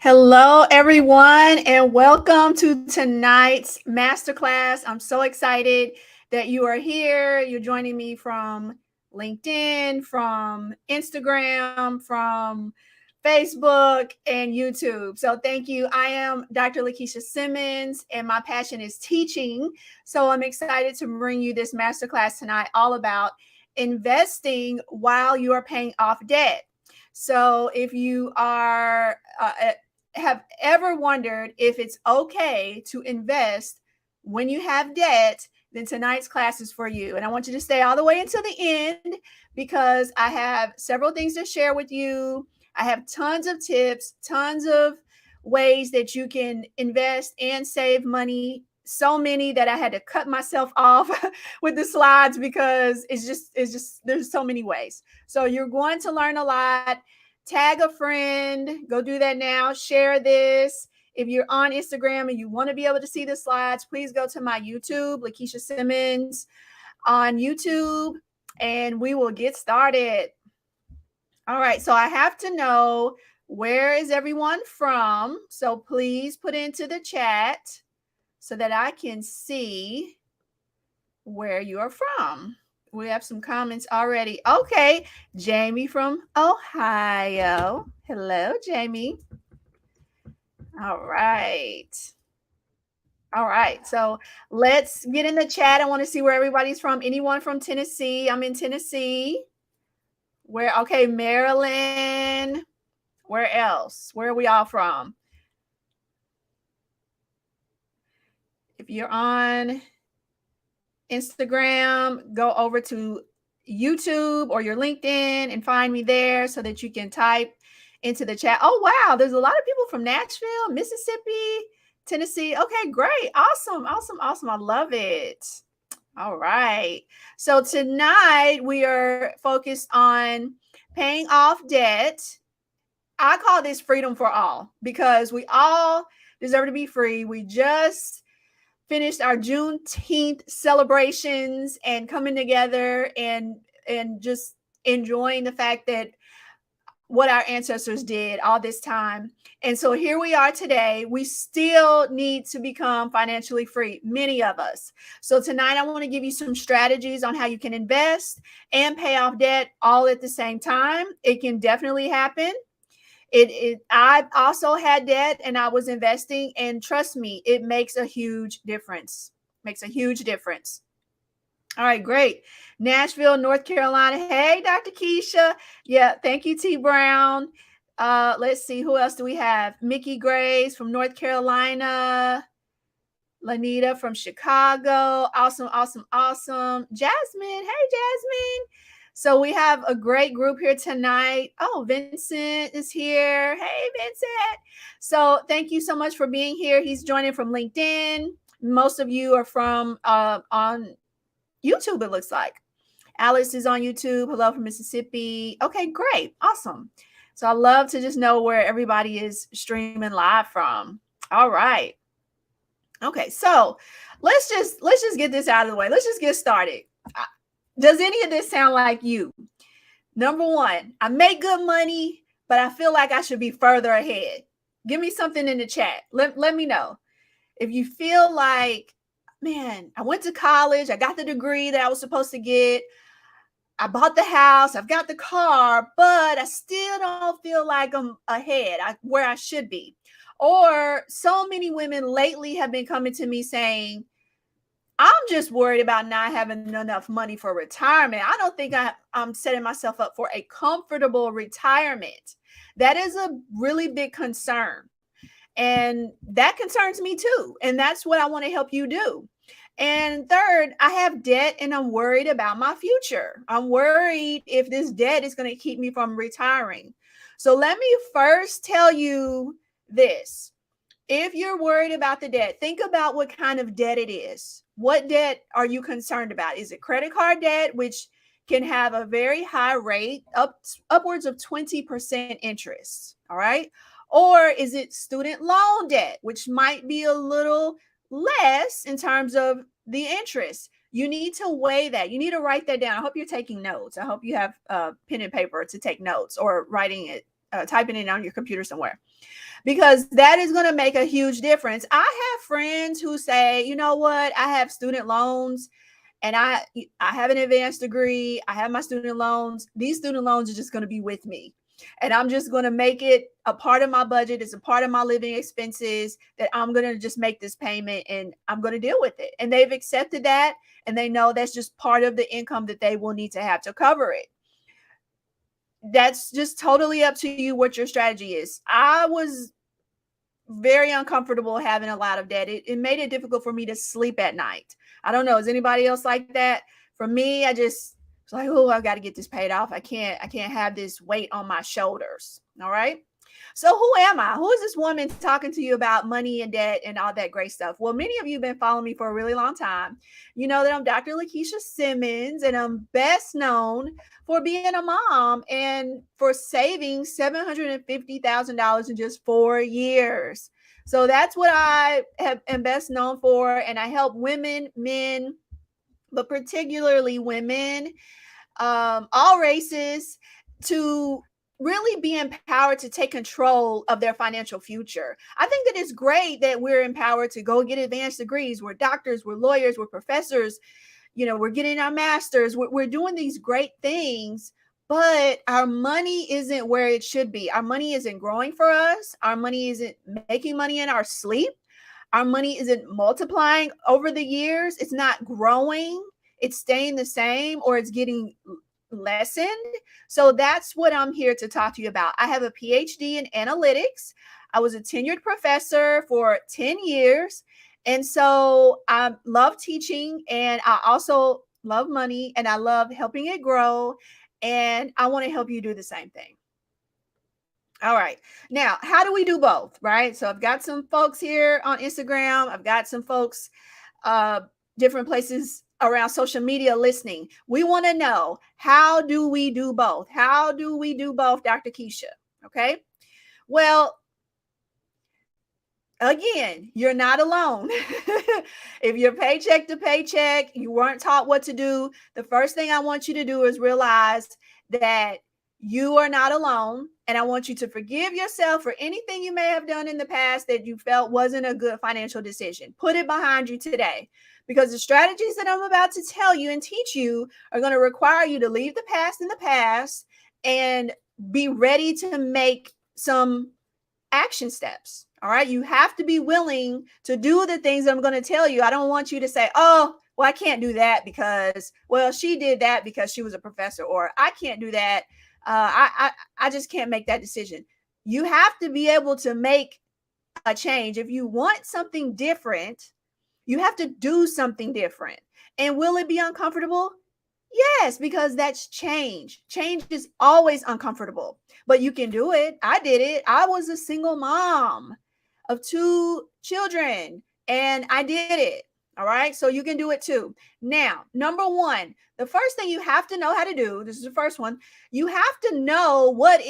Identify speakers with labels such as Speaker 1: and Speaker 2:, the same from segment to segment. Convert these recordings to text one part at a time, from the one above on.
Speaker 1: Hello, everyone, and welcome to tonight's masterclass. I'm so excited that you are here. You're joining me from LinkedIn, from Instagram, from Facebook, and YouTube. So, thank you. I am Dr. Lakeisha Simmons, and my passion is teaching. So, I'm excited to bring you this masterclass tonight all about investing while you are paying off debt. So, if you are have ever wondered if it's okay to invest when you have debt, then tonight's class is for you. And I want you to stay all the way until the end because I have several things to share with you. I have tons of tips, tons of ways that you can invest and save money. So many that I had to cut myself off with the slides because there's so many ways. So you're going to learn a lot. Tag a friend, go do that now, share this. If you're on Instagram and you want to be able to see the slides, please go to my YouTube, Lakeisha Simmons on YouTube, and we will get started. All right, so I have to know, where is everyone from? So please put into the chat so that I can see where you are from. We have some comments already. Okay, Jamie from Ohio. Hello, Jamie. All right. All right. So let's get in the chat. I want to see where everybody's from. Anyone from Tennessee? I'm in Tennessee. Okay, Maryland. Where else? Where are we all from? If you're on Instagram, go over to YouTube or your LinkedIn and find me there so that you can type into the chat. Oh, wow. There's a lot of people from Nashville, Mississippi, Tennessee. Okay, great. Awesome. I love it. All right. So tonight we are focused on paying off debt. I call this freedom for all because we all deserve to be free. We just finished our Juneteenth celebrations and coming together and just enjoying the fact that what our ancestors did all this time. And so here we are today. We still need to become financially free, many of us. So tonight I want to give you some strategies on how you can invest and pay off debt all at the same time. It can definitely happen. I also had debt and I was investing, and trust me, it makes a huge difference. Makes a huge difference. All right, great. Nashville, North Carolina. Hey, Dr. Keisha. Yeah, thank you, T. Brown. Let's see, who else do we have? Mickey Grace from North Carolina. Lanita from Chicago. Awesome. Jasmine. Hey, Jasmine. So we have a great group here tonight. Oh, Vincent is here. Hey, Vincent. So thank you so much for being here. He's joining from LinkedIn. Most of you are from on YouTube, it looks like. Alice is on YouTube. Hello from Mississippi. Okay, great. Awesome. So I love to just know where everybody is streaming live from. All right. Okay, so let's just get this out of the way. Let's just get started. Does any of this sound like you? Number one, I make good money, but I feel like I should be further ahead. Give me something in the chat. Let me know. If you feel like, man, I went to college, I got the degree that I was supposed to get, I bought the house, I've got the car, but I still don't feel like I'm ahead where I should be. Or so many women lately have been coming to me saying, I'm just worried about not having enough money for retirement. I don't think I'm setting myself up for a comfortable retirement. That is a really big concern. And that concerns me too. And that's what I want to help you do. And third, I have debt and I'm worried about my future. I'm worried if this debt is going to keep me from retiring. So let me first tell you this. If you're worried about the debt, think about what kind of debt it is. What debt are you concerned about? Is it credit card debt, which can have a very high rate, upwards of 20% interest? All right. Or is it student loan debt, which might be a little less in terms of the interest? You need to weigh that. You need to write that down. I hope you're taking notes. I hope you have pen and paper to take notes or writing it, typing it on your computer somewhere. because that is going to make a huge difference. I have friends who say, you know what, I have student loans and I have an advanced degree. I have my student loans. These student loans are just going to be with me. And I'm just going to make it a part of my budget. It's a part of my living expenses that I'm going to just make this payment and I'm going to deal with it. And they've accepted that. And they know that's just part of the income that they will need to have to cover it. That's just totally up to you what your strategy is. I was very uncomfortable having a lot of debt. It made it difficult for me to sleep at night. I don't know. Is anybody else like that? For me, I just was like, oh, I've got to get this paid off. I can't have this weight on my shoulders. All right. So who am I? Who is this woman talking to you about money and debt and all that great stuff? Well, many of you have been following me for a really long time. You know that I'm Dr. Lakeisha Simmons, and I'm best known for being a mom and for saving $750,000 in just 4 years. So that's what I am best known for. And I help women, men, but particularly women, all races, to really be empowered to take control of their financial future. I think that it's great that we're empowered to go get advanced degrees. We're doctors, we're lawyers, we're professors, you know, we're getting our masters, we're doing these great things, but our money isn't where it should be. Our money isn't growing for us. Our money isn't making money in our sleep. Our money isn't multiplying over the years. It's not growing. It's staying the same, or it's getting lessened. So that's what I'm here to talk to you about. I have a PhD in analytics. I was a tenured professor for 10 years. And so I love teaching, and I also love money, and I love helping it grow. And I want to help you do the same thing. All right. Now, how do we do both? Right. So I've got some folks here on Instagram. I've got some folks, different places around social media listening. We want to know, how do we do both? How do we do both, Dr. Keisha? Okay. Well, again, you're not alone. If you're paycheck to paycheck, you weren't taught what to do, the first thing I want you to do is realize that you are not alone. And I want you to forgive yourself for anything you may have done in the past that you felt wasn't a good financial decision. Put it behind you today, because the strategies that I'm about to tell you and teach you are going to require you to leave the past in the past and be ready to make some action steps. All right. You have to be willing to do the things I'm going to tell you. I don't want you to say, oh, well, I can't do that because, well, she did that because she was a professor, or I can't do that. I just can't make that decision. You have to be able to make a change. If you want something different, you have to do something different. And will it be uncomfortable? Yes, because that's change. Change is always uncomfortable, but you can do it. I did it. I was a single mom of 2 children, and I did it. All right. So you can do it too. Now, number one, the first thing you have to know how to do, this is the first one, you have to know what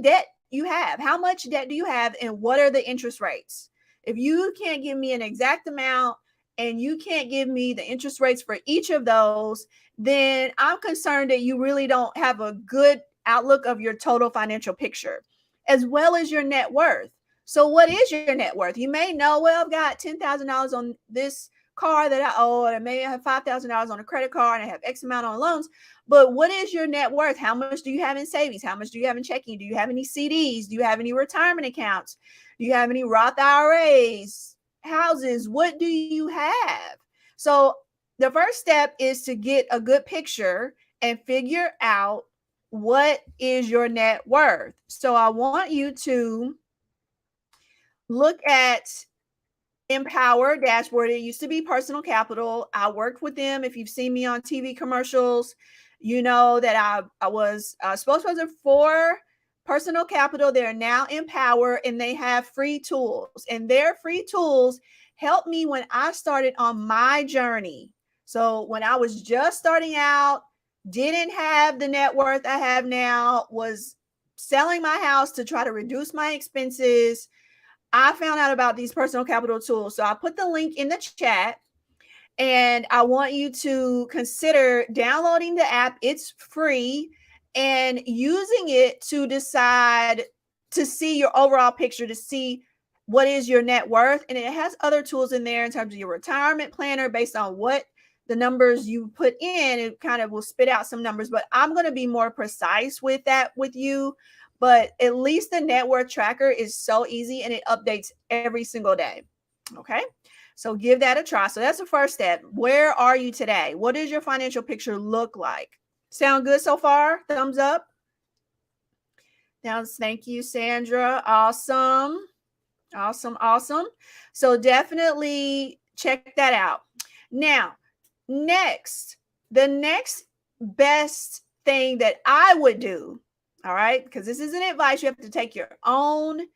Speaker 1: debt you have. How much debt do you have, and what are the interest rates? If you can't give me an exact amount and you can't give me the interest rates for each of those, then I'm concerned that you really don't have a good outlook of your total financial picture, as well as your net worth. So what is your net worth? You may know, well, I've got $10,000 on this car that I owe, and maybe I have $5,000 on a credit card, and I have X amount on loans. But what is your net worth? How much do you have in savings? How much do you have in checking? Do you have any CDs? Do you have any retirement accounts? Do you have any Roth IRAs, houses? What do you have? So the first step is to get a good picture and figure out what is your net worth. So I want you to look at Empower Dashboard. It used to be Personal Capital. I worked with them. If you've seen me on TV commercials, you know that I was a spokesperson for Personal Capital. They're now Empower, and they have free tools. And their free tools helped me when I started on my journey. So when I was just starting out, didn't have the net worth I have now, was selling my house to try to reduce my expenses, I found out about these Personal Capital tools. So I put the link in the chat, and I want you to consider downloading the app. It's free, and using it to decide to see your overall picture, to see what is your net worth. And it has other tools in there in terms of your retirement planner based on what the numbers you put in. It kind of will spit out some numbers, but I'm going to be more precise with that with you. But at least the net worth tracker is so easy and it updates every single day. Okay. So give that a try. So that's the first step. Where are you today? What does your financial picture look like? Sound good so far? Thumbs up. Now, thank you, Sandra. Awesome. Awesome. Awesome. So definitely check that out. Now, the next best thing that I would do, all right, because this isn't advice, you have to take your own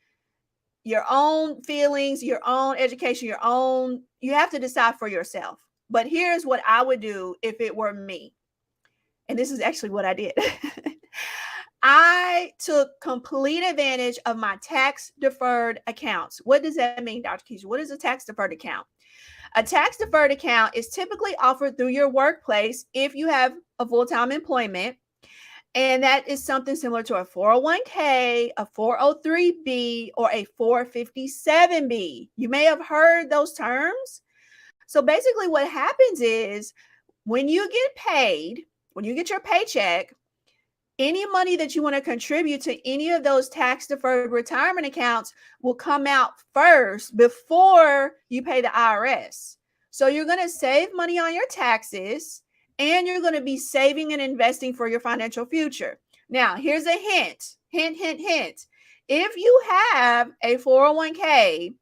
Speaker 1: feelings, your own education, you have to decide for yourself. But here's what I would do if it were me. And this is actually what I did. I took complete advantage of my tax deferred accounts. What does that mean, Dr. Keisha? What is a tax deferred account? A tax deferred account is typically offered through your workplace if you have a full-time employment. And that is something similar to a 401k, a 403b, or a 457b. You may have heard those terms. So basically what happens is when you get paid, when you get your paycheck, any money that you want to contribute to any of those tax deferred retirement accounts will come out first before you pay the IRS. So you're going to save money on your taxes and you're going to be saving and investing for your financial future. Now, here's a hint. If you have a 401k,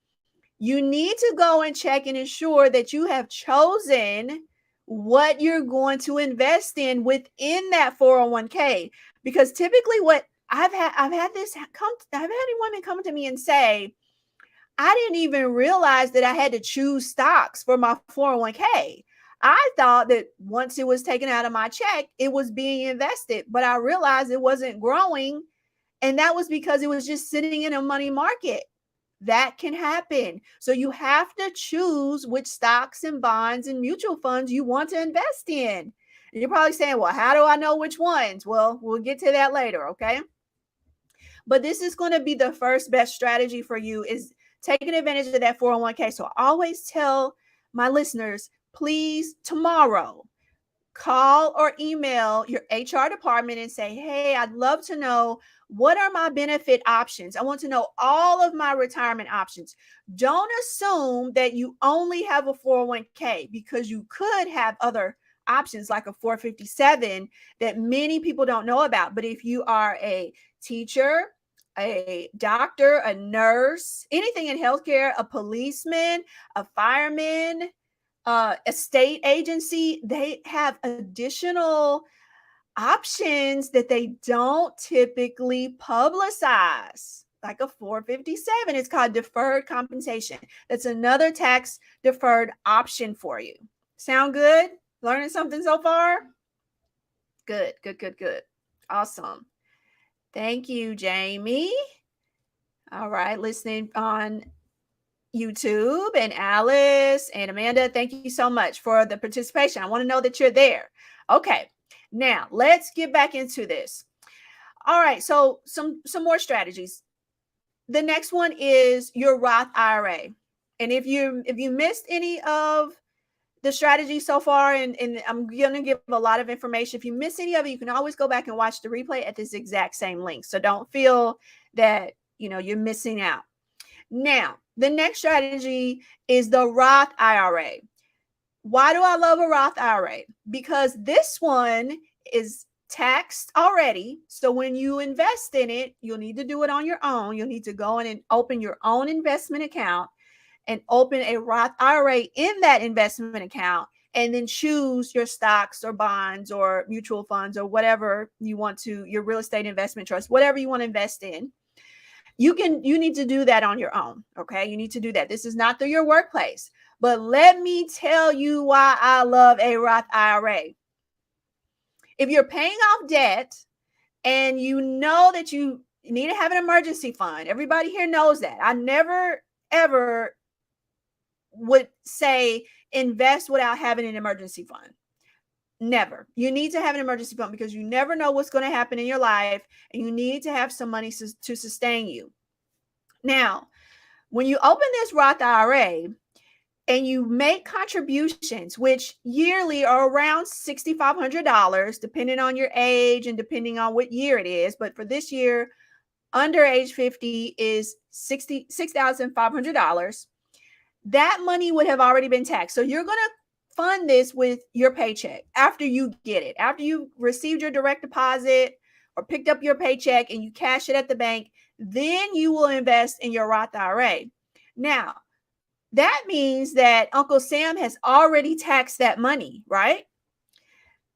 Speaker 1: you need to go and check and ensure that you have chosen what you're going to invest in within that 401k. Because typically what I've had women come to me and say, I didn't even realize that I had to choose stocks for my 401k. I thought that once it was taken out of my check, it was being invested, but I realized it wasn't growing. And that was because it was just sitting in a money market. That can happen. So you have to choose which stocks and bonds and mutual funds you want to invest in. And you're probably saying, well, how do I know which ones? Well, we'll get to that later, okay? But this is going to be the first best strategy for you, is taking advantage of that 401k. So I always tell my listeners, please, tomorrow, call or email your HR department and say, hey, I'd love to know, what are my benefit options? I want to know all of my retirement options. Don't assume that you only have a 401k, because you could have other options like a 457 that many people don't know about. But if you are a teacher, a doctor, a nurse, anything in healthcare, a policeman, a fireman, a state agency, they have additional options that they don't typically publicize, like a 457. It's called deferred compensation. That's another tax deferred option for you. Sound good? Learning something so far? Good. Awesome. Thank you, Jamie. All right, listening on YouTube, and Alice and Amanda, thank you so much for the participation. I want to know that you're there. Okay, now let's get back into this. All right, so some more strategies. The next one is your Roth IRA. And if you missed any of the strategy so far, and I'm going to give a lot of information. If you miss any of it, you can always go back and watch the replay at this exact same link. So don't feel that, you're missing out. Now, the next strategy is the Roth IRA. Why do I love a Roth IRA? Because this one is taxed already. So when you invest in it, you'll need to do it on your own. You'll need to go in and open your own investment account and open a Roth IRA in that investment account, and then choose your stocks or bonds or mutual funds or whatever you want to, your real estate investment trust, whatever you want to invest in. You need to do that on your own. Okay. You need to do that. This is not through your workplace, but let me tell you why I love a Roth IRA. If you're paying off debt and you know that you need to have an emergency fund, everybody here knows that. I never, ever would say invest without having an emergency fund. Never. You need to have an emergency fund because you never know what's going to happen in your life, and you need to have some money to sustain you. Now, when you open this Roth IRA and you make contributions, which yearly are around $6,500, depending on your age and depending on what year it is. But for this year, under age 50 is $6,500. That money would have already been taxed. So you're going to fund this with your paycheck after you get it. After you received your direct deposit or picked up your paycheck and you cash it at the bank, then you will invest in your Roth IRA. Now, that means that Uncle Sam has already taxed that money, right?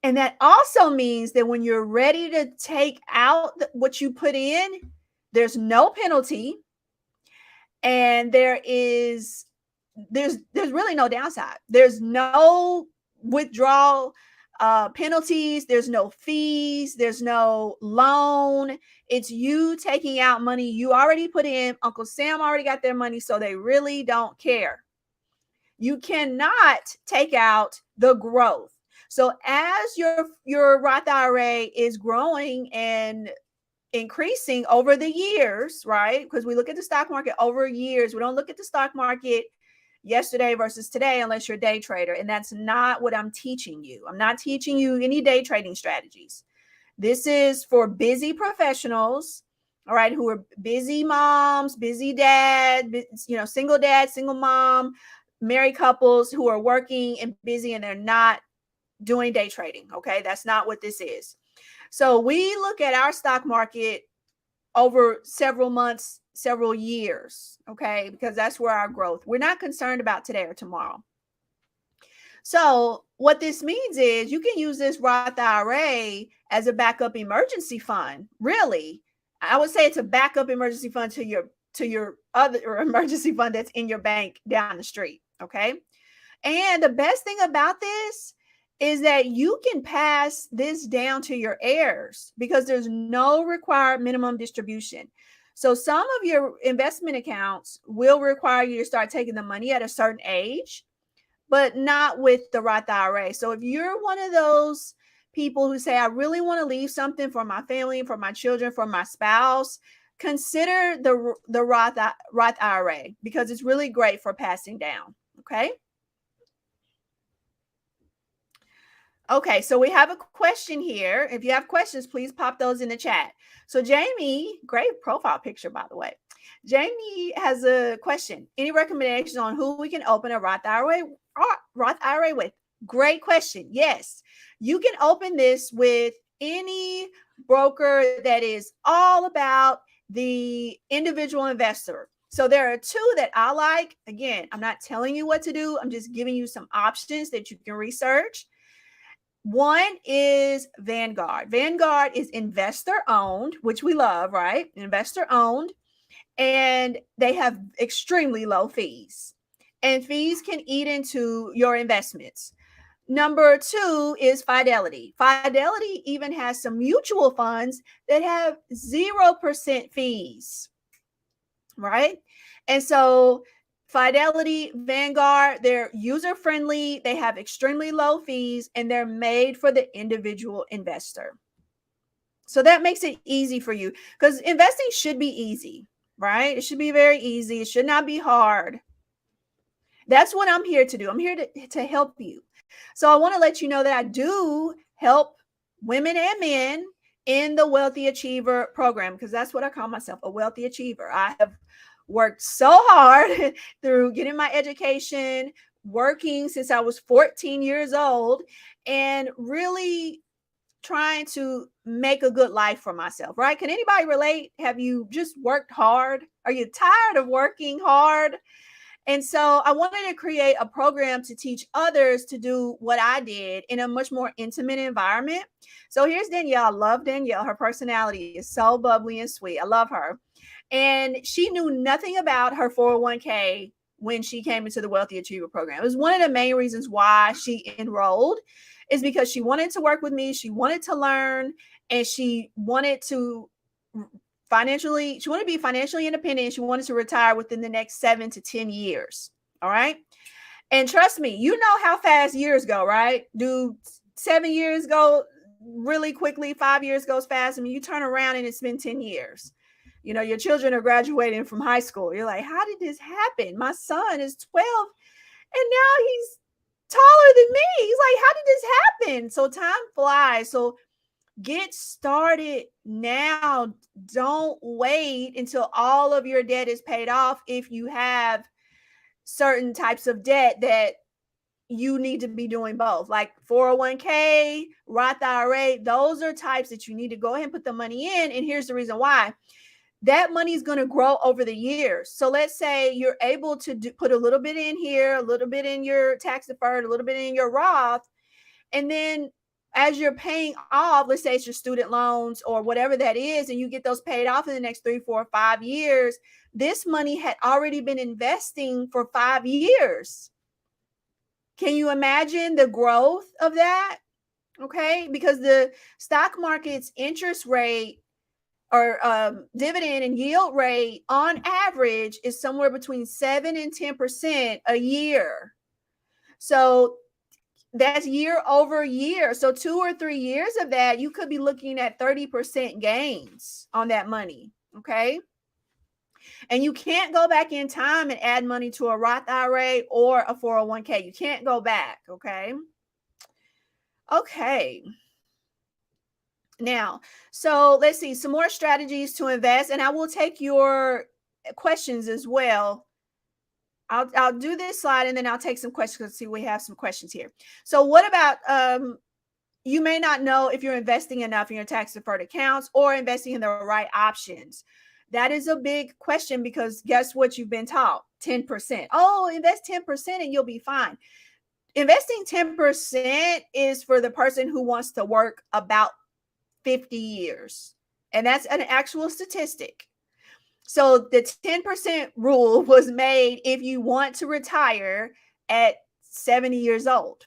Speaker 1: And that also means that when you're ready to take out what you put in, there's no penalty, and there's really no downside. There's no withdrawal penalties. There's no fees. There's no loan. It's you taking out money you already put in. Uncle Sam already got their money, so they really don't care. You cannot take out the growth. So as your Roth IRA is growing and increasing over the years, right? Because we look at the stock market over years. We don't look at the stock market yesterday versus today unless you're a day trader. And that's not what I'm teaching you. I'm not teaching you any day trading strategies. This is for busy professionals, all right, who are busy moms, busy dad, single dad, single mom, married couples who are working and busy and they're not doing day trading. Okay. That's not what this is. So we look at our stock market over several months, several years. Okay. Because that's where our growth, we're not concerned about today or tomorrow. So what this means is you can use this Roth IRA as a backup emergency fund. Really, I would say it's a backup emergency fund to your other emergency fund that's in your bank down the street. Okay. And the best thing about this is that you can pass this down to your heirs because there's no required minimum distribution. So some of your investment accounts will require you to start taking the money at a certain age, but not with the Roth IRA. So if you're one of those people who say, I really want to leave something for my family, for my children, for my spouse, consider the Roth IRA because it's really great for passing down. Okay. Okay, so we have a question here. If you have questions, please pop those in the chat. So Jamie, great profile picture, by the way. Jamie has a question. Any recommendations on who we can open a Roth IRA with? Great question. Yes, you can open this with any broker that is all about the individual investor. So there are two that I like. Again, I'm not telling you what to do. I'm just giving you some options that you can research. One is Vanguard. Vanguard is investor owned, which we love, right? Investor owned. And they have extremely low fees. And fees can eat into your investments. Number two is Fidelity. Fidelity even has some mutual funds that have 0% fees, right? And so Fidelity, Vanguard, they're user-friendly, they have extremely low fees, and they're made for the individual investor. So that makes it easy for you because investing should be easy, right? It should be very easy. It should not be hard. That's what I'm here to do. I'm here to help you. So I want to let you know that I do help women and men in the Wealthy Achiever program because that's what I call myself, a wealthy achiever. I have worked so hard through getting my education, working since I was 14 years old, and really trying to make a good life for myself, right? Can anybody relate? Have you just worked hard? Are you tired of working hard? And so I wanted to create a program to teach others to do what I did in a much more intimate environment. So here's Danielle. I love Danielle. Her personality is so bubbly and sweet. I love her. And she knew nothing about her 401k when she came into the Wealthy Achiever program. It was one of the main reasons why she enrolled is because she wanted to work with me. She wanted to learn and she wanted to be financially independent. She wanted to retire within the next 7 to 10 years. All right. And trust me, you know how fast years go, right? Do 7 years go really quickly, 5 years goes fast. I mean, you turn around and it's been 10 years. You know, your children are graduating from high school. You're like, how did this happen? My son is 12 and now he's taller than me. He's like, how did this happen? So time flies. So get started now. Don't wait until all of your debt is paid off. If you have certain types of debt that you need to be doing both, like 401k, Roth IRA, those are types that you need to go ahead and put the money in. And here's the reason why. That money is going to grow over the years. So let's say you're able to put a little bit in here, a little bit in your tax deferred, a little bit in your Roth. And then as you're paying off, let's say it's your student loans or whatever that is, and you get those paid off in the next 3, 4, 5 years, this money had already been investing for 5 years. Can you imagine the growth of that? Okay, because the stock market's interest rate or dividend and yield rate on average is somewhere between 7 and 10% a year. So that's year over year. So 2 or 3 years of that, you could be looking at 30% gains on that money. Okay. And you can't go back in time and add money to a Roth IRA or a 401k. You can't go back. Okay. Okay. Now, so let's see some more strategies to invest, and I will take your questions as well. I'll do this slide and then I'll take some questions. Let's see, we have some questions here. So what about you may not know if you're investing enough in your tax deferred accounts or investing in the right options. That is a big question because guess what you've been taught? 10%. Oh, invest 10% and you'll be fine. Investing 10% is for the person who wants to work about 50 years. And that's an actual statistic. So the 10% rule was made if you want to retire at 70 years old.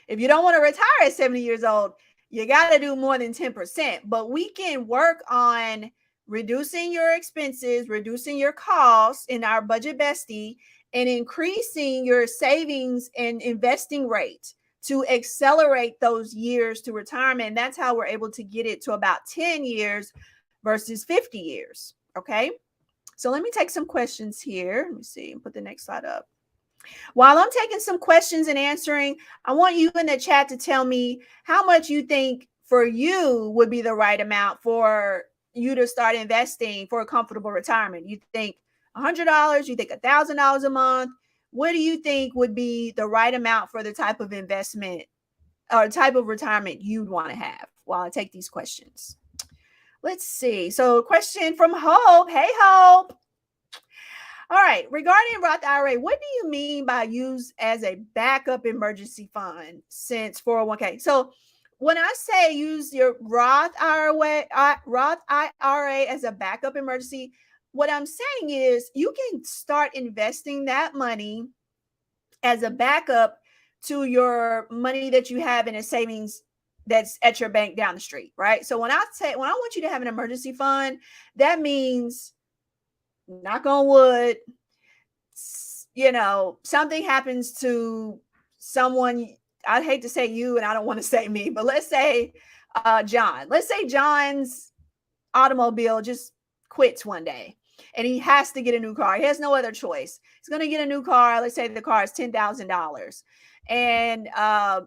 Speaker 1: If you don't want to retire at 70 years old, you got to do more than 10%. But we can work on reducing your expenses, reducing your costs in our budget bestie, and increasing your savings and investing rate to accelerate those years to retirement. And that's how we're able to get it to about 10 years versus 50 years. Okay. So let me take some questions here. Let me see, put the next slide up. While I'm taking some questions and answering, I want you in the chat to tell me how much you think for you would be the right amount for you to start investing for a comfortable retirement. You think $100, you think $1,000 a month. What do you think would be the right amount for the type of investment or type of retirement you'd want to have while I take these questions? Let's see. So question from Hope. Hey, Hope. All right. Regarding Roth IRA, what do you mean by use as a backup emergency fund since 401k? So when I say use your Roth IRA as a backup emergency, what I'm saying is you can start investing that money as a backup to your money that you have in a savings that's at your bank down the street, right? So when I want you to have an emergency fund, that means, knock on wood, you know, something happens to someone. I'd hate to say you, and I don't want to say me, but let's say John. Let's say John's automobile just quits one day and he has to get a new car. He has no other choice. He's going to get a new car. Let's say the car is $10,000 and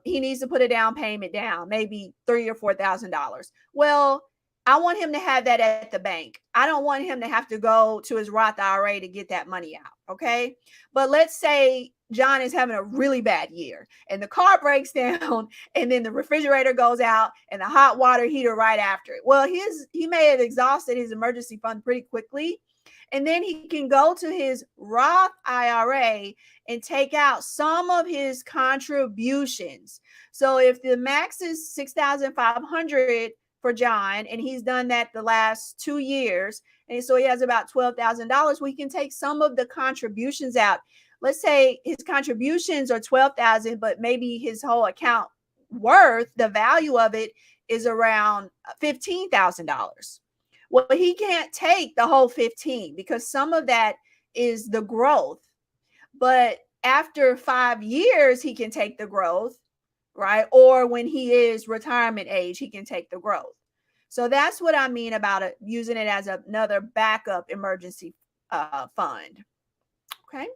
Speaker 1: he needs to put a down payment down, maybe $3,000 or $4,000. Well, I want him to have that at the bank. I don't want him to have to go to his Roth IRA to get that money out. Okay. But let's say John is having a really bad year and the car breaks down and then the refrigerator goes out and the hot water heater right after it. Well, he may have exhausted his emergency fund pretty quickly. And then he can go to his Roth IRA and take out some of his contributions. So if the max is $6,500 for John, and he's done that the last 2 years, and so he has about $12,000, we can take some of the contributions out. Let's say his contributions are $12,000, but maybe his whole account worth, the value of it is around $15,000. Well, he can't take the whole 15 because some of that is the growth. But after 5 years, he can take the growth. right? Or when he is retirement age, he can take the growth. So that's what I mean about it, using it as another backup emergency fund. Okay.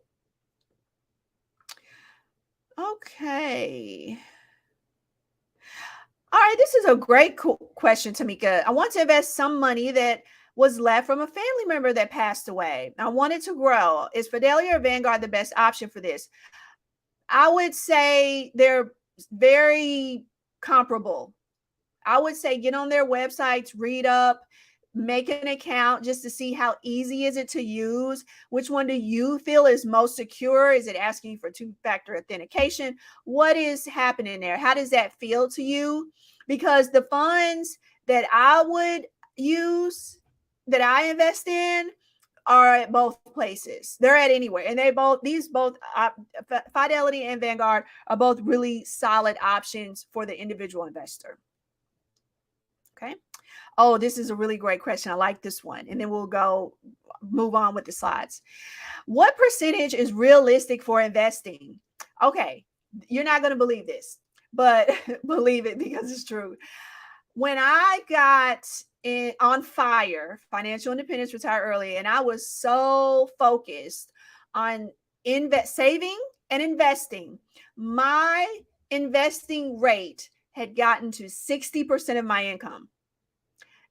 Speaker 1: Okay. All right. This is a great question, Tamika. I want to invest some money that was left from a family member that passed away. I wanted to grow. Is Fidelity or Vanguard the best option for this? I would say they're very comparable. I would say get on their websites, read up, make an account just to see how easy is it to use. Which one do you feel is most secure? Is it asking for two-factor authentication? What is happening there? How does that feel to you? Because the funds that I would use, that I invest in, are at both places. They're at anywhere. And these both, Fidelity and Vanguard, are both really solid options for the individual investor. Okay. Oh, this is a really great question. I like this one. And then we'll move on with the slides. What percentage is realistic for investing? Okay. You're not going to believe this, but believe it because it's true. When I got on fire, financial independence, retire early, and I was so focused on saving and investing, my investing rate had gotten to 60% of my income.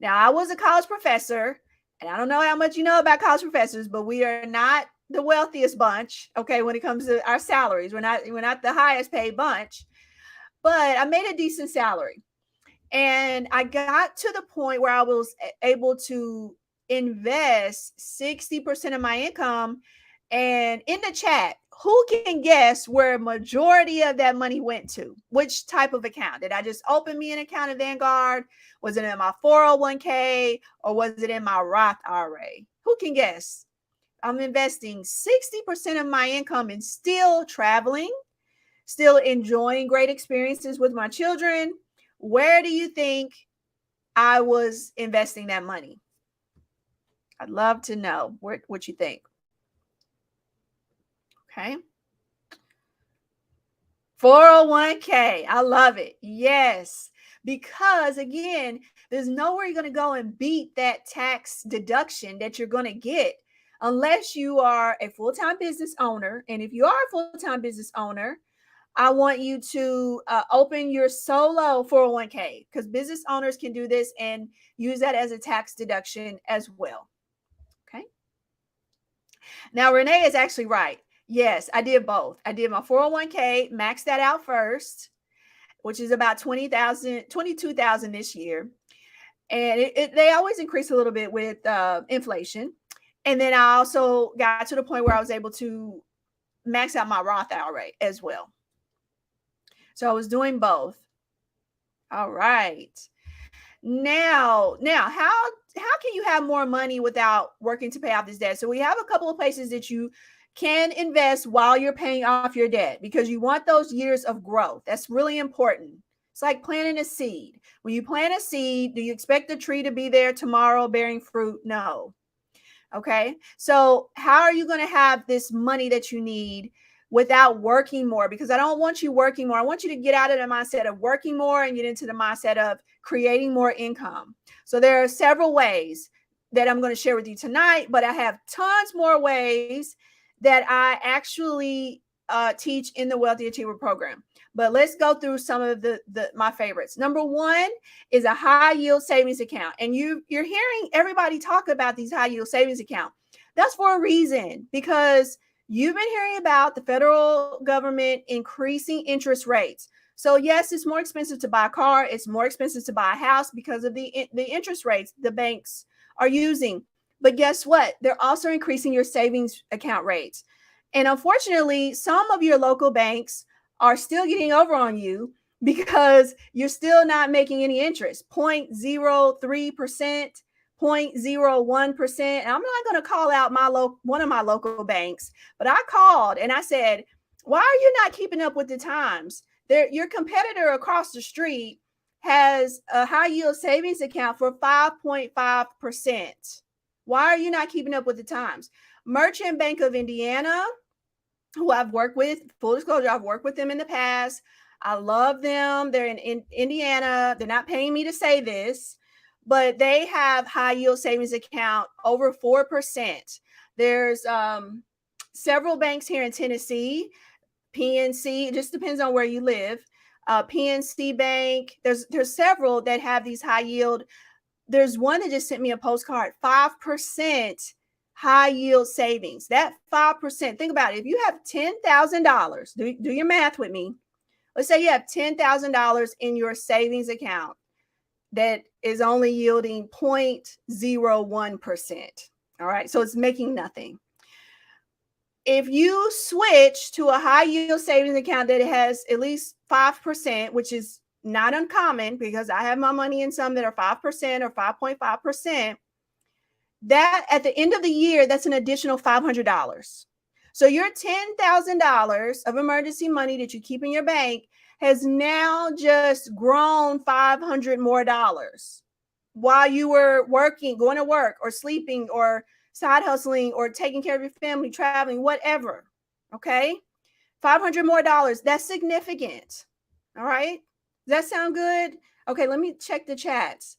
Speaker 1: Now, I was a college professor, and I don't know how much you know about college professors, but we are not the wealthiest bunch, okay, when it comes to our salaries. We're not the highest paid bunch, but I made a decent salary. And I got to the point where I was able to invest 60% of my income. And in the chat, who can guess where majority of that money went to? Which type of account? Did I just open me an account in Vanguard? Was it in my 401k, or was it in my Roth IRA? Who can guess? I'm investing 60% of my income and still traveling, still enjoying great experiences with my children. Where do you think I was investing that money? I'd love to know what you think. Okay. 401k. I love it. Yes. Because again, there's nowhere you're going to go and beat that tax deduction that you're going to get unless you are a full-time business owner. And if you are a full-time business owner, I want you to open your solo 401k, because business owners can do this and use that as a tax deduction as well. Okay. Now, Renee is actually right. Yes, I did both. I did my 401k, maxed that out first, which is about 20,000, 22,000 this year. And they always increase a little bit with inflation. And then I also got to the point where I was able to max out my Roth IRA as well. So I was doing both. All right. Now, how can you have more money without working to pay off this debt? So we have a couple of places that you can invest while you're paying off your debt, because you want those years of growth. That's really important. It's like planting a seed. When you plant a seed, do you expect the tree to be there tomorrow bearing fruit? No. Okay. So how are you going to have this money that you need without working more? Because I don't want you working more. I want you to get out of the mindset of working more and get into the mindset of creating more income. So there are several ways that I'm going to share with you tonight, but I have tons more ways that I actually teach in the Wealthy Achiever program. But let's go through some of my favorites. Number one is a high yield savings account. And you're hearing everybody talk about these high yield savings account. That's for a reason, because you've been hearing about the federal government increasing interest rates. So yes, it's more expensive to buy a car. It's more expensive to buy a house because of the interest rates the banks are using. But guess what? They're also increasing your savings account rates. And unfortunately, some of your local banks are still getting over on you because you're still not making any interest, 0.03%, 0.01%. And I'm not going to call out one of my local banks, but I called and I said, why are you not keeping up with the times? Your competitor across the street has a high yield savings account for 5.5%. Why are you not keeping up with the times? Merchant Bank of Indiana, who I've worked with, full disclosure, I've worked with them in the past. I love them. They're in Indiana. They're not paying me to say this, but they have high yield savings account over 4%. There's several banks here in Tennessee, PNC, it just depends on where you live. PNC Bank, there's several that have these high yield. There's one that just sent me a postcard, 5% high yield savings. That 5%, think about it. If you have $10,000, do your math with me. Let's say you have $10,000 in your savings account that is only yielding 0.01%. All right. So it's making nothing. If you switch to a high yield savings account that has at least 5%, which is not uncommon because I have my money in some that are 5% or 5.5%, that at the end of the year, that's an additional $500. So your $10,000 of emergency money that you keep in your bank has now just grown $500 more while you were working, going to work or sleeping or side hustling or taking care of your family, traveling, whatever. Okay. $500 more. That's significant. All right. Does that sound good? Okay. Let me check the chats.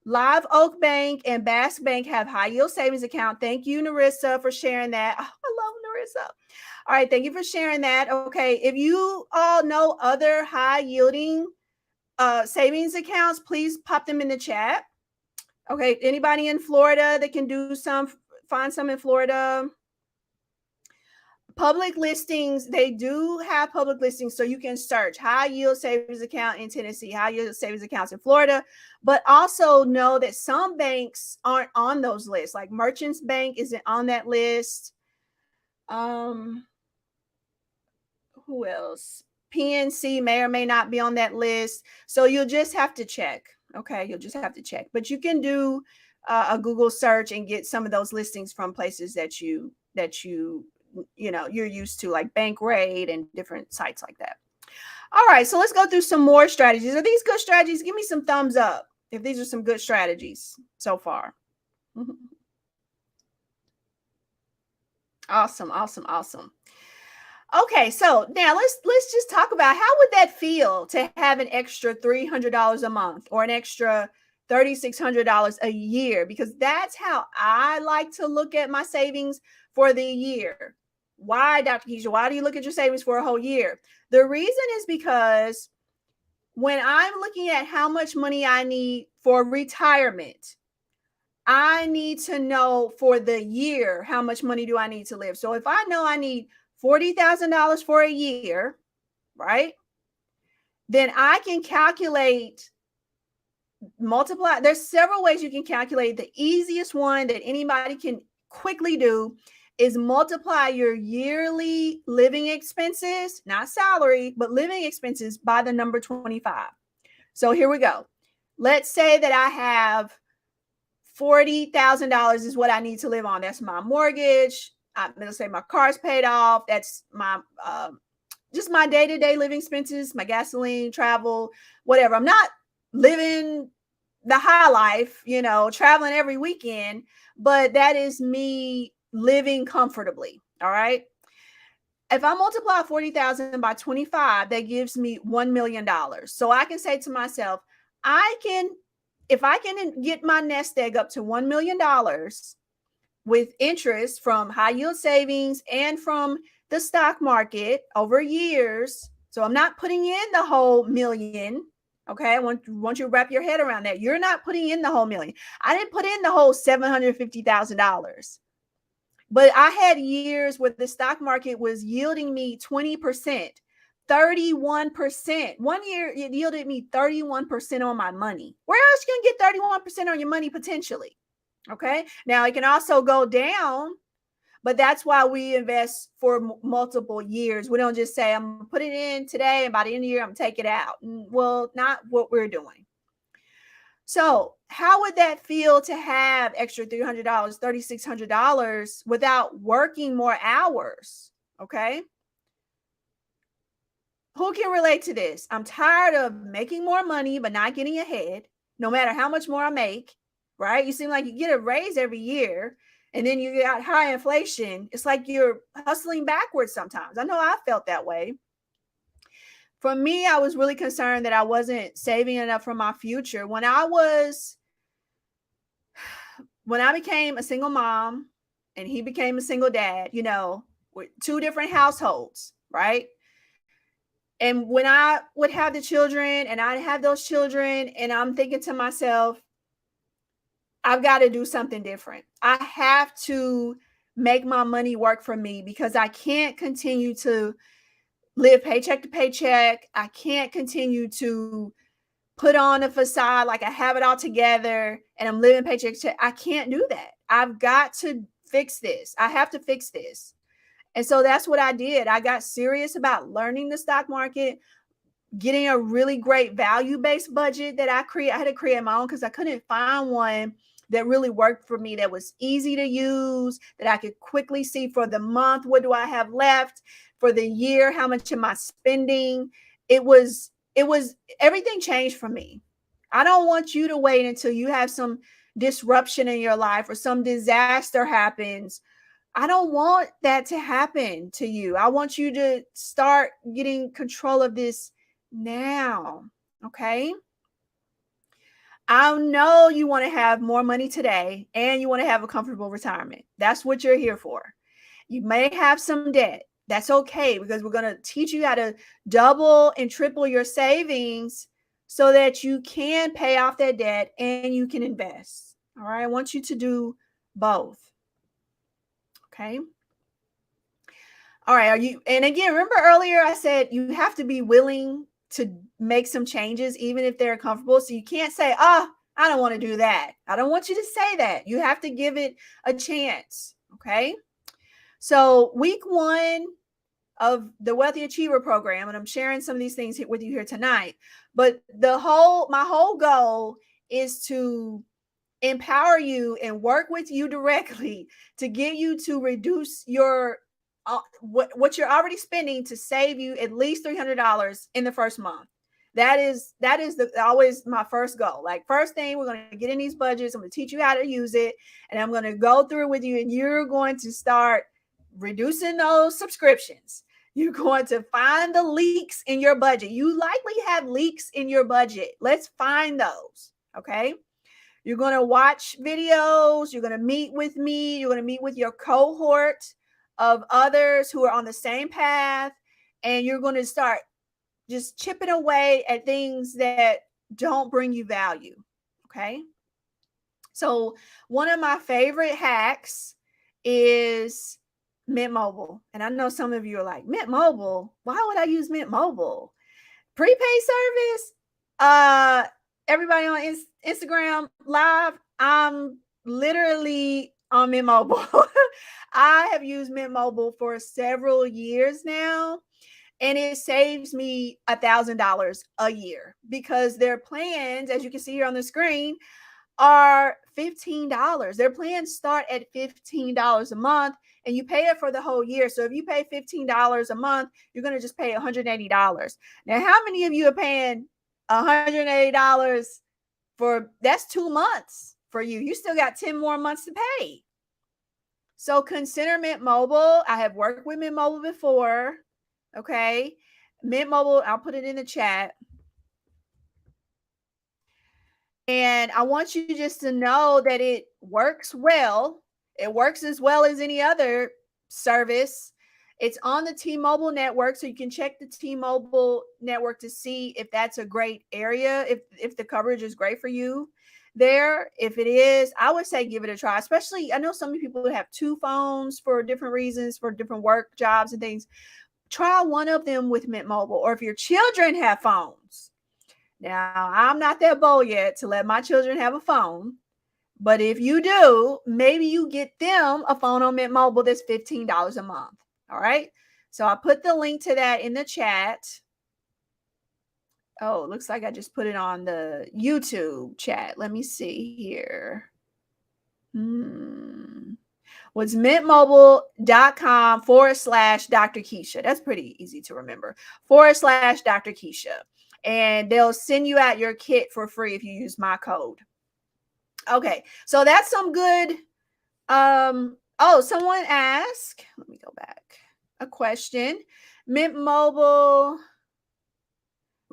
Speaker 1: Live Oak Bank and Bass Bank have high yield savings account. Thank you, Narissa, for sharing that. Oh, I love Narissa. All right. Thank you for sharing that. Okay. If you all know other high yielding savings accounts, please pop them in the chat. Okay. Anybody in Florida that can do some, find some in Florida. Public listings, they do have public listings, so you can search high yield savings account in Tennessee, high yield savings accounts in Florida, but also know that some banks aren't on those lists. Like Merchants Bank isn't on that list. Who else? PNC may or may not be on that list. So you'll just have to check. Okay, you'll just have to check. But you can do a Google search and get some of those listings from places that you're used to, like Bankrate and different sites like that. All right, so let's go through some more strategies. Are these good strategies? Give me some thumbs up if these are some good strategies so far. Awesome. Okay, so now let's just talk about how would that feel to have an extra $300 a month or an extra $3,600 a year, because that's how I like to look at my savings for the year. Why, Dr. Keisha? Why do you look at your savings for a whole year? The reason is because when I'm looking at how much money I need for retirement, I need to know for the year how much money do I need to live. So if I know I need $40,000 for a year, right? Then I can calculate, multiply. There's several ways you can calculate. The easiest one that anybody can quickly do is multiply your yearly living expenses, not salary, but living expenses, by the number 25. So here we go. Let's say that I have $40,000 is what I need to live on. That's my mortgage. I'm going to say my car's paid off. That's my just my day-to-day living expenses, my gasoline, travel, whatever. I'm not living the high life, traveling every weekend, but that is me living comfortably. All right. If I multiply 40,000 by 25, that gives me $1 million. So I can say to myself, if I can get my nest egg up to $1 million with interest from high yield savings and from the stock market over years. So I'm not putting in the whole million. Okay. I want you to wrap your head around that. You're not putting in the whole million. I didn't put in the whole $750,000, but I had years where the stock market was yielding me 20%, 31%. One year it yielded me 31% on my money. Where else you can get 31% on your money potentially? Okay. Now it can also go down, but that's why we invest for multiple years. We don't just say, I'm going to put it in today and by the end of the year, I'm going to take it out. Well, not what we're doing. So how would that feel to have extra $300, $3,600 without working more hours? Okay. Who can relate to this? I'm tired of making more money, but not getting ahead, no matter how much more I make, right? You seem like you get a raise every year and then you got high inflation. It's like you're hustling backwards sometimes. I know I felt that way. for me, I was really concerned that I wasn't saving enough for my future. When I became a single mom and he became a single dad, with two different households, right? And when I would have the children and I'd have those children, and I'm thinking to myself, I've got to do something different. I have to make my money work for me because I can't continue to live paycheck to paycheck. I can't continue to put on a facade like I have it all together and I'm living paycheck to check. I can't do that. I've got to fix this. I have to fix this. And so that's what I did. I got serious about learning the stock market, getting a really great value-based budget that I had to create my own because I couldn't find one that really worked for me, that was easy to use, that I could quickly see for the month, what do I have left, for the year, how much am I spending. It was everything changed for me. I don't want you to wait until you have some disruption in your life or some disaster happens. I don't want that to happen to you. I want you to start getting control of this now. Okay. I know you want to have more money today and you want to have a comfortable retirement. That's what you're here for. You may have some debt. That's okay, because we're going to teach you how to double and triple your savings so that you can pay off that debt and you can invest. All right. I want you to do both. Okay. All right. And again, remember earlier I said you have to be willing to make some changes, even if they're comfortable. So you can't say, I don't want to do that. I don't want you to say that. You have to give it a chance. Okay. So week 1 of the Wealthy Achiever program, and I'm sharing some of these things with you here tonight, but my whole goal is to empower you and work with you directly to get you to reduce your what you're already spending to save you at least $300 in the first month. That is always my first goal. Like, first thing, we're going to get in these budgets. I'm going to teach you how to use it, and I'm going to go through it with you, and you're going to start reducing those subscriptions. You're going to find the leaks in your budget. You likely have leaks in your budget. Let's find those. Okay. You're going to watch videos. You're going to meet with me. You're going to meet with your cohort of others who are on the same path. And you're going to start just chipping away at things that don't bring you value. Okay. So one of my favorite hacks is Mint Mobile. And I know some of you are like, Mint Mobile? Why would I use Mint Mobile? Prepaid service? Everybody on Instagram Live, I'm literally on Mint Mobile. I have used Mint Mobile for several years now, and it saves me $1,000 a year because their plans, as you can see here on the screen, are $15. Their plans start at $15 a month, and you pay it for the whole year. So if you pay $15 a month, you're going to just pay $180. Now, how many of you are paying $180 that's 2 months for you? You still got 10 more months to pay. So consider Mint Mobile. I have worked with Mint Mobile before. Okay. Mint Mobile, I'll put it in the chat. And I want you just to know that it works well. It works as well as any other service. It's on the T-Mobile network, so you can check the T-Mobile network to see if that's a great area, if the coverage is great for you there. If it is, I would say give it a try. Especially, I know some people who have 2 phones for different reasons, for different work jobs and things. Try one of them with Mint Mobile, or if your children have phones. Now, I'm not that bold yet to let my children have a phone, but if you do, maybe you get them a phone on Mint Mobile that's $15 a month. All right. So I put the link to that in the chat. Oh, it looks like I just put it on the YouTube chat. Let me see here. What's mintmobile.com/Dr. Keisha. That's pretty easy to remember. /Dr. Keisha. And they'll send you out your kit for free if you use my code. Okay. So that's some good. Someone asked, let me go back. A question. Mint Mobile.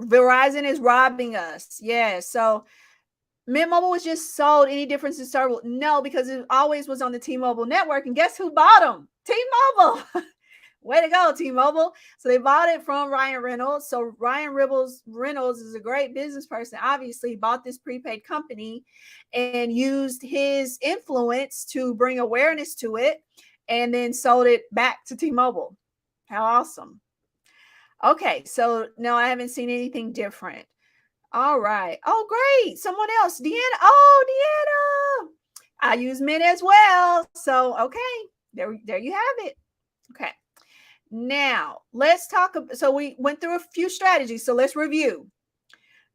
Speaker 1: Verizon is robbing us. Yeah. So Mint Mobile was just sold. Any difference in service? No, because it always was on the T-Mobile network. And guess who bought them? T-Mobile. Way to go, T-Mobile. So they bought it from Ryan Reynolds. So Ryan Reynolds is a great business person. Obviously, he bought this prepaid company and used his influence to bring awareness to it and then sold it back to T-Mobile. How awesome. Okay, so no, I haven't seen anything different. All right. Oh, great. Someone else. Deanna. Oh, Deanna. I use Mint as well. So, okay. There you have it. Okay. Now, let's talk. So, we went through a few strategies. So, let's review.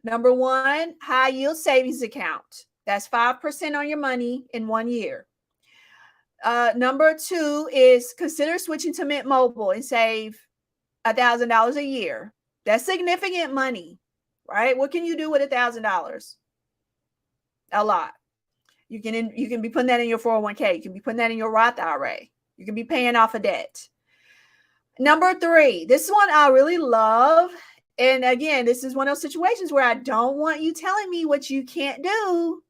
Speaker 1: Number one, high yield savings account. That's 5% on your money in 1 year. Number two is consider switching to Mint Mobile and save $1,000 a year. That's significant money, right? What can you do with $1,000? A lot. You can be putting that in your 401k. You can be putting that in your Roth IRA. You can be paying off a debt. Number three, this one I really love. And again, this is one of those situations where I don't want you telling me what you can't do,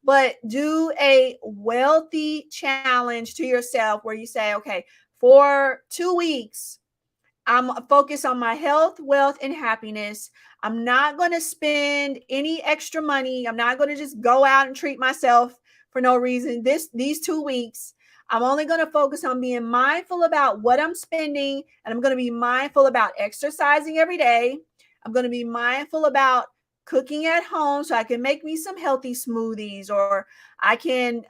Speaker 1: but do a wealthy challenge to yourself where you say, okay, for 2 weeks, I'm focused on my health, wealth, and happiness. I'm not going to spend any extra money. I'm not going to just go out and treat myself for no reason. These 2 weeks, I'm only going to focus on being mindful about what I'm spending, and I'm going to be mindful about exercising every day. I'm going to be mindful about cooking at home so I can make me some healthy smoothies, or I can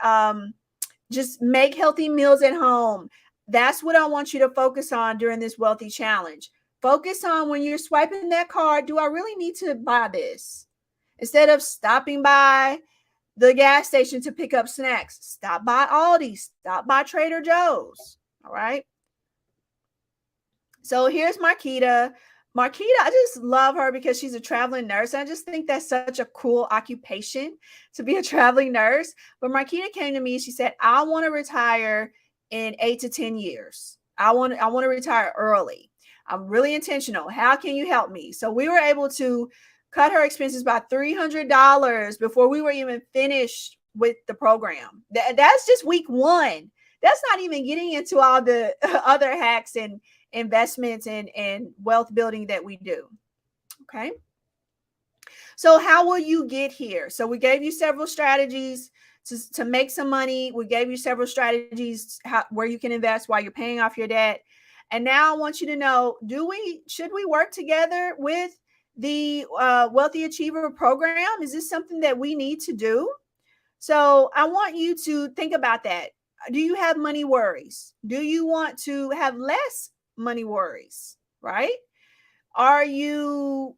Speaker 1: just make healthy meals at home. That's what I want you to focus on during this wealthy challenge. Focus on when you're swiping that card, do I really need to buy this? Instead of stopping by the gas station to pick up snacks, stop by Aldi, stop by Trader Joe's. All right. So here's Marquita. Marquita, I just love her because she's a traveling nurse. I just think that's such a cool occupation to be a traveling nurse. But Marquita came to me and she said, I want to retire in 8 to 10 years. I want to retire early. I'm really intentional. How can you help me? So we were able to cut her expenses by $300 before we were even finished with the program. That's just week one. That's not even getting into all the other hacks and investments and wealth building that we do. Okay. So how will you get here? So we gave you several strategies to make some money. We gave you several strategies where you can invest while you're paying off your debt. And now I want you to know, should we work together with the Wealthy Achiever program? Is this something that we need to do? So I want you to think about that. Do you have money worries? Do you want to have less money worries, right? Are you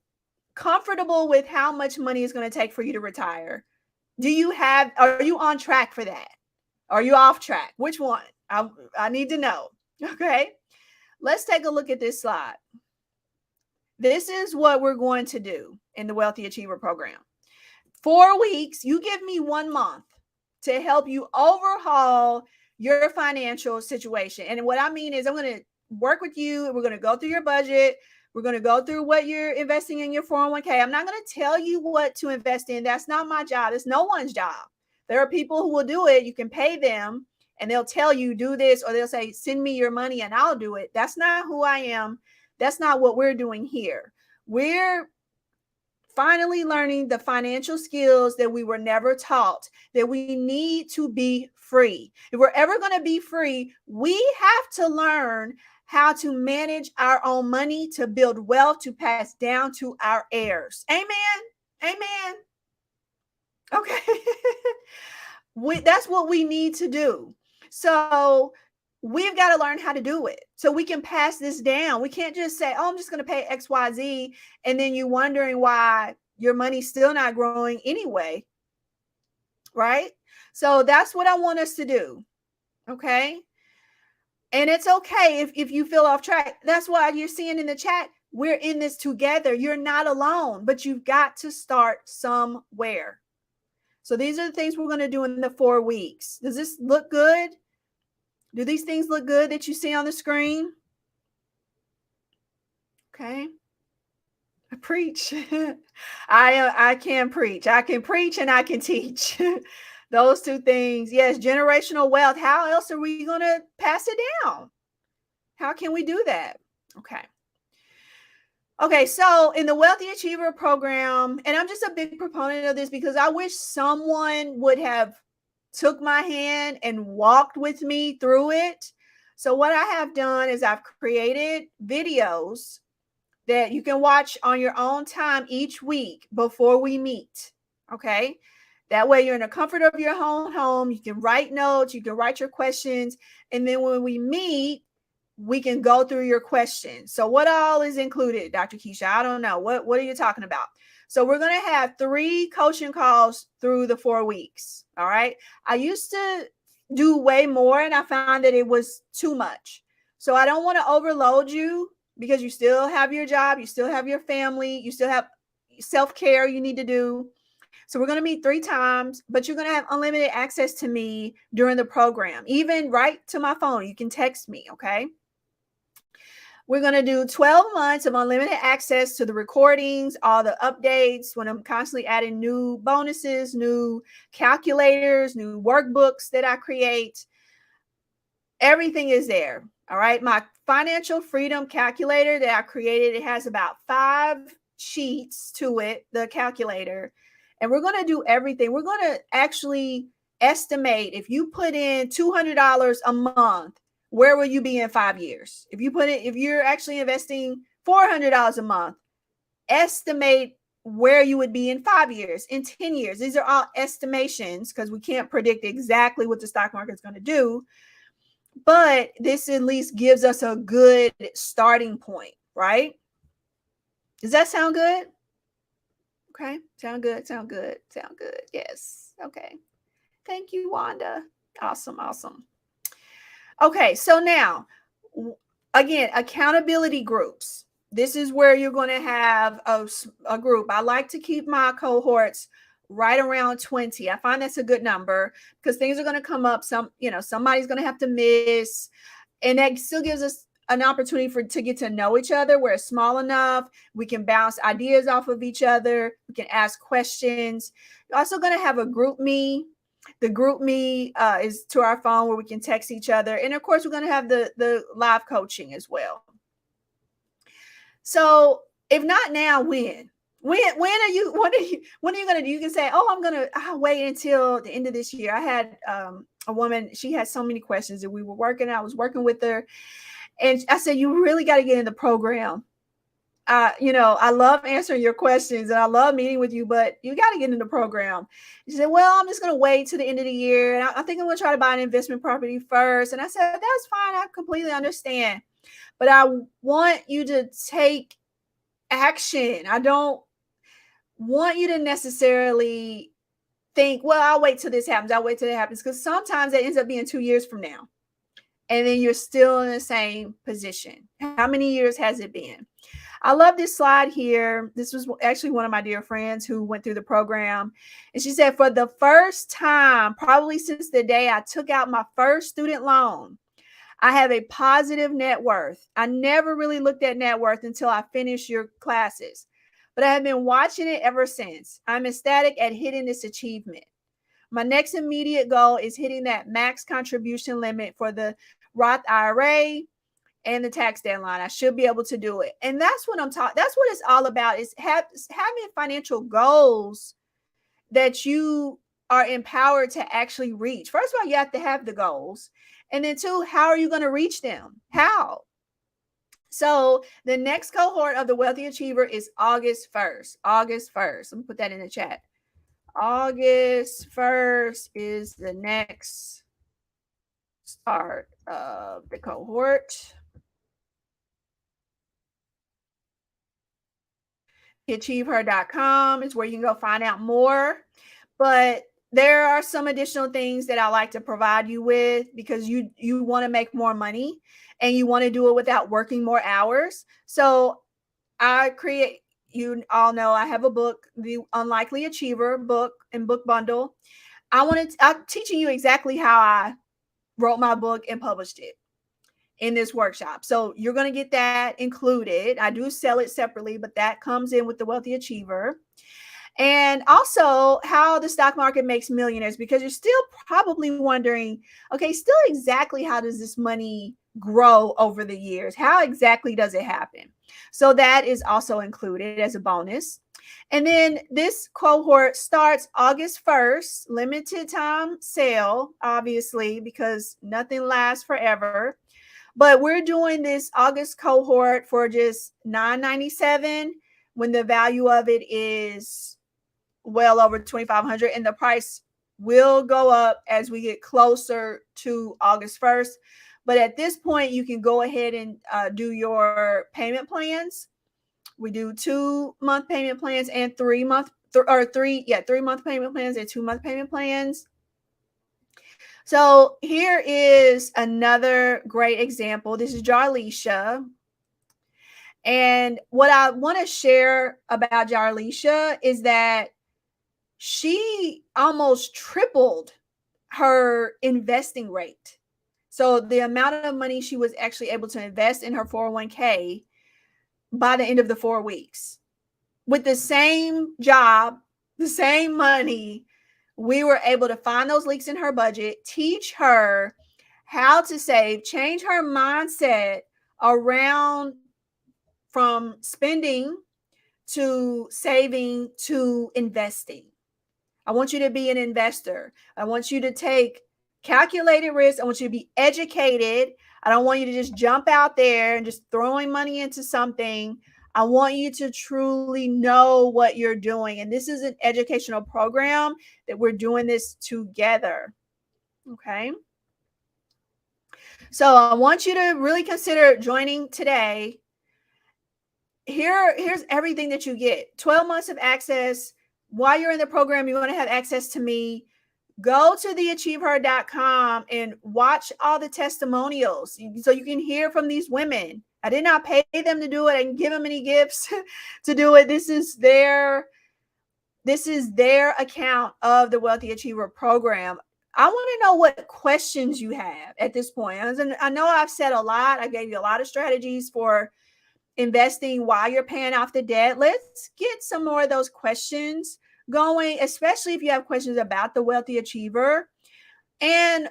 Speaker 1: comfortable with how much money is going to take for you to retire? Are you on track for that? Are you off track? Which one? I need to know. Okay. Let's take a look at this slide. This is what we're going to do in the Wealthy Achiever program. 4 weeks, you give me 1 month to help you overhaul your financial situation. And what I mean is I'm going to work with you. We're going to go through your budget. We're going to go through what you're investing in your 401k. I'm not going to tell you what to invest in. That's not my job. It's no one's job. There are people who will do it. You can pay them and they'll tell you do this, or they'll say, send me your money and I'll do it. That's not who I am. That's not what we're doing here. We're finally learning the financial skills that we were never taught, that we need to be free. If we're ever going to be free, we have to learn how to manage our own money, to build wealth, to pass down to our heirs. Amen. Amen. Okay. That's what we need to do. So we've got to learn how to do it so we can pass this down. We can't just say, oh, I'm just going to pay XYZ. And then you're wondering why your money's still not growing anyway. Right? So that's what I want us to do. Okay. And it's okay if you feel off track. That's why you're seeing in the chat, we're in this together. You're not alone, but you've got to start somewhere. So these are the things we're going to do in the 4 weeks. Does this look good? Do these things look good that you see on the screen? Okay. Preach. I can preach. I can preach and I can teach. Those two things. Yes, generational wealth. How else are we going to pass it down? How can we do that? Okay. Okay, so in the Wealthy Achiever program, and I'm just a big proponent of this because I wish someone would have took my hand and walked with me through it. So what I have done is I've created videos that you can watch on your own time each week before we meet. Okay. That way you're in the comfort of your own home. You can write notes, you can write your questions. And then when we meet, we can go through your questions. So what all is included, Dr. Keisha? I don't know. What are you talking about? So we're going to have 3 coaching calls through the 4 weeks. All right. I used to do way more and I found that it was too much. So I don't want to overload you because you still have your job, you still have your family, you still have self-care you need to do. So we're going to meet 3 times, but you're going to have unlimited access to me during the program, even right to my phone. You can text me. Okay. We're going to do 12 months of unlimited access to the recordings, all the updates when I'm constantly adding new bonuses, new calculators, new workbooks that I create. Everything is there. All right. My financial freedom calculator that I created, it has about 5 sheets to it, the calculator. And we're going to do everything. We're going to actually estimate if you put in $200 a month, where will you be in 5 years? If you're actually investing $400 a month, estimate where you would be in 5 years, in 10 years. These are all estimations because we can't predict exactly what the stock market is going to do. But this at least gives us a good starting point, right? Does that sound good? Okay. Sound good. Sound good. Sound good. Yes. Okay. Thank you, Wanda. Awesome. Awesome. Okay. So now, again, accountability groups. This is where you're going to have a group. I like to keep my cohorts right around 20. I find that's a good number because things are going to come up. Somebody's going to have to miss, and that still gives us an opportunity to get to know each other. We're small enough. We can bounce ideas off of each other. We can ask questions. You're also going to have a group me. The group me is to our phone where we can text each other. And of course, we're going to have the live coaching as well. So if not now, when? When are you going to do? You can say, oh, I'll wait until the end of this year. I had a woman, she had so many questions that I was working with her. And I said, you really got to get in the program. I love answering your questions and I love meeting with you, but you got to get in the program. She said, well, I'm just going to wait till the end of the year. And I think I'm going to try to buy an investment property first. And I said, that's fine. I completely understand. But I want you to take action. I don't want you to necessarily think, well, I'll wait till this happens. I'll wait till it happens. Because sometimes it ends up being 2 years from now. And then you're still in the same position. How many years has it been? I love this slide here. This was actually one of my dear friends who went through the program. And she said, for the first time, probably since the day I took out my first student loan, I have a positive net worth. I never really looked at net worth until I finished your classes, but I have been watching it ever since. I'm ecstatic at hitting this achievement. My next immediate goal is hitting that max contribution limit for the Roth IRA and the tax deadline. I should be able to do it. And that's what I'm talking. That's what it's all about, is having financial goals that you are empowered to actually reach. First of all, you have to have the goals. And then 2, how are you going to reach them? How? So the next cohort of the Wealthy Achiever is August 1st. August 1st. Let me put that in the chat. August 1st is the next start of the cohort. Achieveher.com is where you can go find out more. But there are some additional things that I like to provide you with because you want to make more money and you want to do it without working more hours. So you all know I have a book, the Unlikely Achiever book and book bundle. I'm teaching you exactly how I wrote my book and published it. in this workshop. So you're going to get that included. I do sell it separately, but that comes in with the Wealthy Achiever. And also how the stock market makes millionaires, because you're still probably wondering, okay, still exactly how does this money grow over the years? How exactly does it happen? So that is also included as a bonus. And then this cohort starts August 1st, limited time sale, obviously, because nothing lasts forever. But we're doing this August cohort for just $9.97 when the value of it is well over $2,500, and the price will go up as we get closer to August 1st. But at this point, you can go ahead and do your payment plans. We do 2-month payment plans and 3-month or 3-month payment plans and 2-month payment plans. So here is another great example. This is Jarlisha. And what I want to share about Jarlisha is that she almost tripled her investing rate. So the amount of money she was actually able to invest in her 401k by the end of the 4 weeks. With the same job, the same money, we were able to find those leaks in her budget, teach her how to save, change her mindset around from spending to saving to investing. I want you to be an investor. I want you to take calculated risks. I want you to be educated. I don't want you to just jump out there and just throwing money into something. I want you to truly know what you're doing. And this is an educational program that we're doing this together. Okay. So I want you to really consider joining today. Here's everything that you get. 12 months of access. While you're in the program, you're going to have access to me. Go to theachieveher.com and watch all the testimonials so you can hear from these women. I did not pay them to do it. I didn't give them any gifts to do it. This is their account of the Wealthy Achiever program. I want to know what questions you have at this point. I know I've said a lot. I gave you a lot of strategies for investing while you're paying off the debt. Let's get some more of those questions going, especially if you have questions about the Wealthy Achiever. And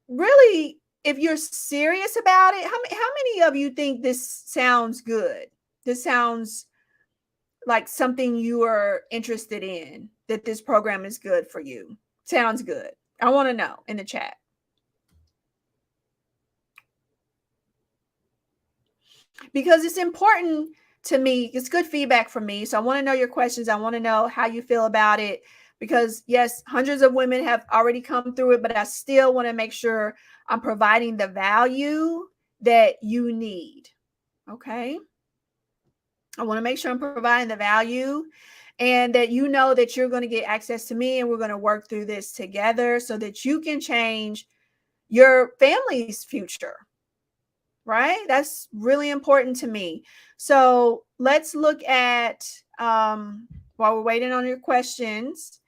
Speaker 1: really, if you're serious about it, how many of you think this sounds good? This sounds like something you are interested in, that this program is good for you. Sounds good. I want to know in the chat. Because it's important to me. It's good feedback from me. So I want to know your questions. I want to know how you feel about it, because yes, hundreds of women have already come through it, but I still want to make sure I'm providing the value that you need. Okay. I want to make sure I'm providing the value and that you know that you're going to get access to me, and we're going to work through this together so that you can change your family's future. Right? That's really important to me. So let's look at, while we're waiting on your questions,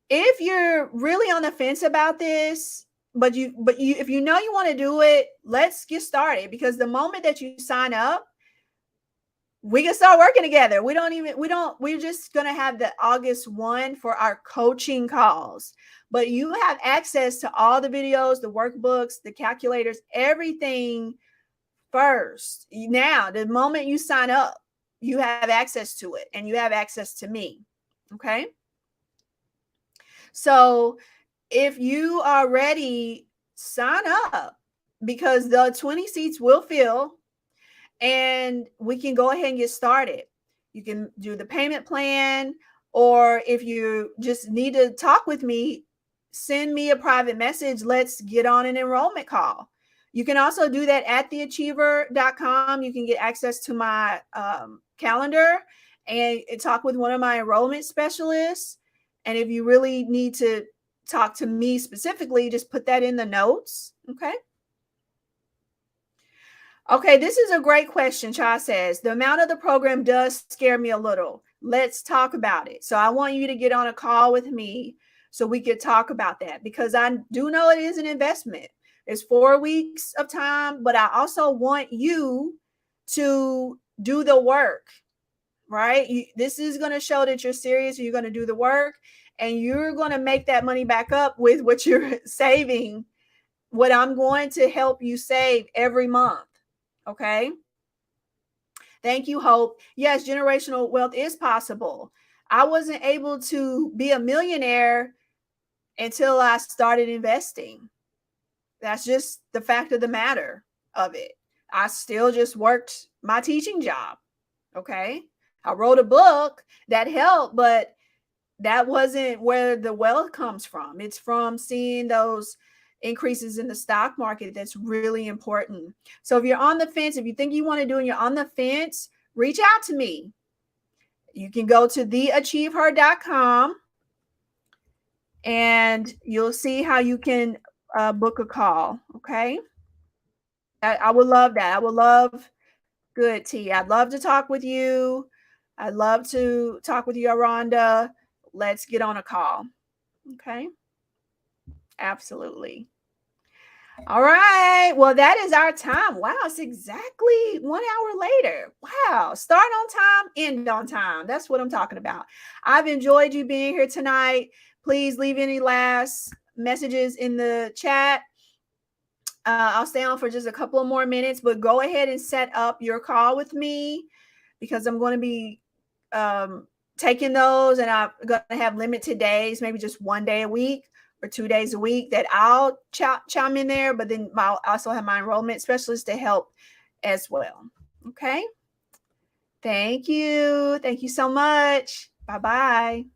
Speaker 1: if you're really on the fence about this, but if you know you want to do it, let's get started, because the moment that you sign up, we can start working together. We're just going to have the August 1 for our coaching calls, but you have access to all the videos, the workbooks, the calculators, everything first. Now, the moment you sign up, you have access to it, and you have access to me. Okay. So if you are ready, sign up, because the 20 seats will fill, and we can go ahead and get started. You can do the payment plan, or if you just need to talk with me, send me a private message. Let's get on an enrollment call. You can also do that at theachiever.com. You can get access to my calendar and talk with one of my enrollment specialists. And if you really need to talk to me specifically, just put that in the notes. Okay. Okay, this is a great question. Cha says, the amount of the program does scare me a little. Let's talk about it. So I want you to get on a call with me so we could talk about that, because I do know it is an investment. It's 4 weeks of time, but I also want you to do the work, right? This is going to show that you're serious. You're going to do the work, and you're going to make that money back up with what you're saving, what I'm going to help you save every month. Okay. Thank you, Hope. Yes, generational wealth is possible. I wasn't able to be a millionaire until I started investing. That's just the fact of the matter of it. I still just worked my teaching job. Okay. I wrote a book that helped, but that wasn't where the wealth comes from. It's from seeing those increases in the stock market. That's really important. So if you're on the fence, if you think you want to do and you're on the fence, reach out to me. You can go to theachieveher.com and you'll see how you can book a call. Okay. I would love that. I would love, good, T. I'd love to talk with you. I'd love to talk with you, Aranda. Let's get on a call. Okay. Absolutely. All right. Well, that is our time. Wow. It's exactly 1 hour later. Wow. Start on time, end on time. That's what I'm talking about. I've enjoyed you being here tonight. Please leave any last messages in the chat. I'll stay on for just a couple of more minutes, but go ahead and set up your call with me because I'm going to be taking those, and I'm going to have limited days, maybe just 1 day a week or 2 days a week that I'll chime in there, but then I'll also have my enrollment specialist to help as well. Okay. Thank you. Thank you so much. Bye-bye.